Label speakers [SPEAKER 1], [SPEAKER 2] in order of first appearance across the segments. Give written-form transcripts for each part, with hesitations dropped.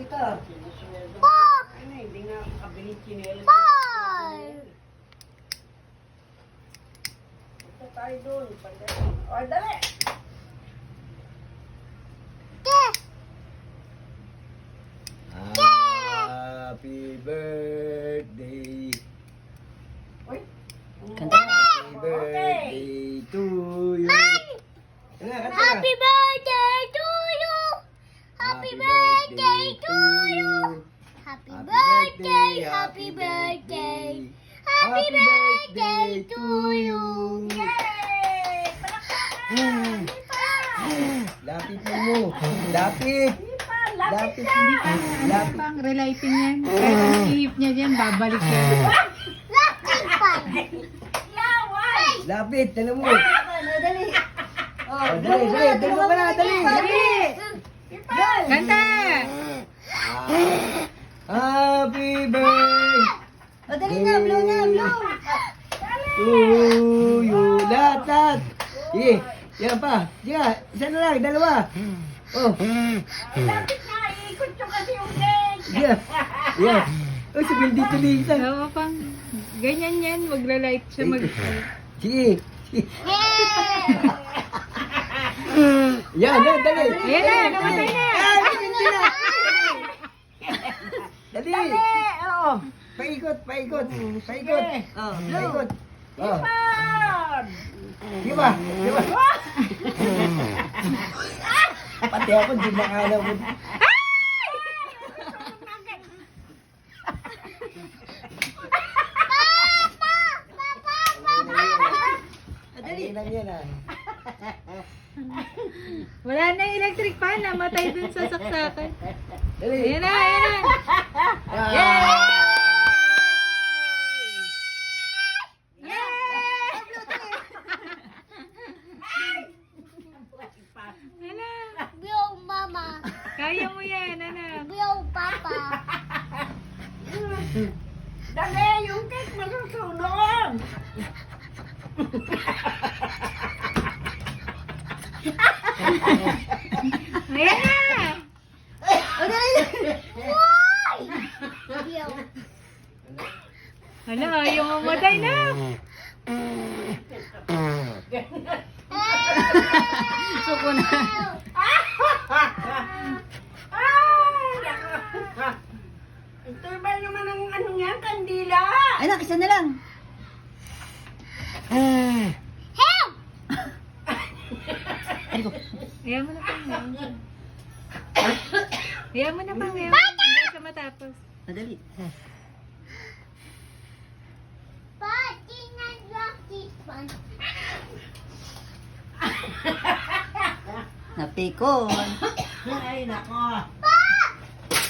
[SPEAKER 1] kita.
[SPEAKER 2] Ano, hindi nga kabili chinelas. Punta tayo doon. O, dali!
[SPEAKER 1] Happy birthday.
[SPEAKER 2] Uy!
[SPEAKER 1] Kanta. Happy birthday to you. Kanta, kanta.
[SPEAKER 3] Happy birthday to you. Happy birthday to you. Happy birthday, happy birthday. Happy birthday to you.
[SPEAKER 1] Lapit mo. Lapit. Lapit. Lapit.
[SPEAKER 4] Pang relighting yan. Kahit ang ihip niya dyan, babalik yan.
[SPEAKER 1] Lapit. Dala mo.
[SPEAKER 2] Dali!
[SPEAKER 1] Oh, dali, dali. Dali mo ka na. Dali. Dali.
[SPEAKER 4] Kanta!
[SPEAKER 1] Happy birthday.
[SPEAKER 2] O, dali na, blow na, blow!
[SPEAKER 1] To you. Lahat. Sige. Yan pa. Sige. Isa na lang. Dalawa. Oh.
[SPEAKER 2] Lapit na, iikot nyo kasi yung cake!
[SPEAKER 1] Yeah. Yeah. Oh, sabihin dito Lisa.
[SPEAKER 4] Oo, pang ganyan yan. Magla-light siya.
[SPEAKER 1] Sige. Sige. Yan, yan, dali.
[SPEAKER 4] Ayan na, namatay na.
[SPEAKER 1] Dali.
[SPEAKER 2] Oo!
[SPEAKER 1] Paikot, paikot. Paikot. Oh, paikot. Oh.
[SPEAKER 2] Pan!
[SPEAKER 1] Di ba? Di ba? Pati ako, di nakala mo. Dali lang yan ah.
[SPEAKER 4] Wala na yung electric fan. Namatay dun sa saksakan.
[SPEAKER 1] Dali.
[SPEAKER 4] Ayan na, ayan na. Hala,
[SPEAKER 3] Blow mama.
[SPEAKER 4] kaya mo yan, anak.
[SPEAKER 3] Blow papa.
[SPEAKER 2] Dali, yung cake masusunog!
[SPEAKER 4] Ayan na.
[SPEAKER 3] Blow.
[SPEAKER 4] Hala, ayaw mamatay na. Suko na.
[SPEAKER 2] Ay! Ito ba naman ang ano yan, kandila?
[SPEAKER 1] Ay, nakisa na lang.
[SPEAKER 3] Help!
[SPEAKER 4] Ayaw mo na pang. Ayaw mo na pang. Hanggang sa matapos.
[SPEAKER 1] Madali.
[SPEAKER 3] Pati na lucky one.
[SPEAKER 1] Napikon.
[SPEAKER 2] Ay, nako.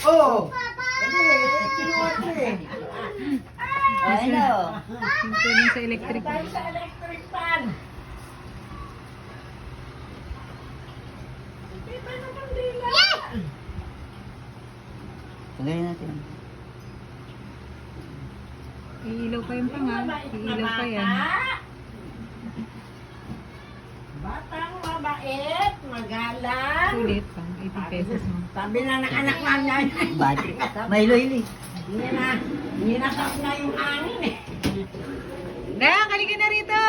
[SPEAKER 1] Oh!
[SPEAKER 3] Papa!
[SPEAKER 1] Dali, sinuot mo eh. Ano?
[SPEAKER 4] Sintunin sa electric
[SPEAKER 2] Tayo
[SPEAKER 4] fan.
[SPEAKER 2] sa electric fan. Ito ba na kandila?
[SPEAKER 1] Tanggalin natin.
[SPEAKER 4] Iilaw pa yung pang ha. Iilaw pa yan.
[SPEAKER 2] Batang mabait, magalang.
[SPEAKER 4] Sulit pang 80 pesos mo.
[SPEAKER 2] Sabi na ng anak namin.
[SPEAKER 1] Bati. May hilo-hilo eh.
[SPEAKER 2] Hindi na sa na yung hangin eh.
[SPEAKER 4] Na, halika na rito.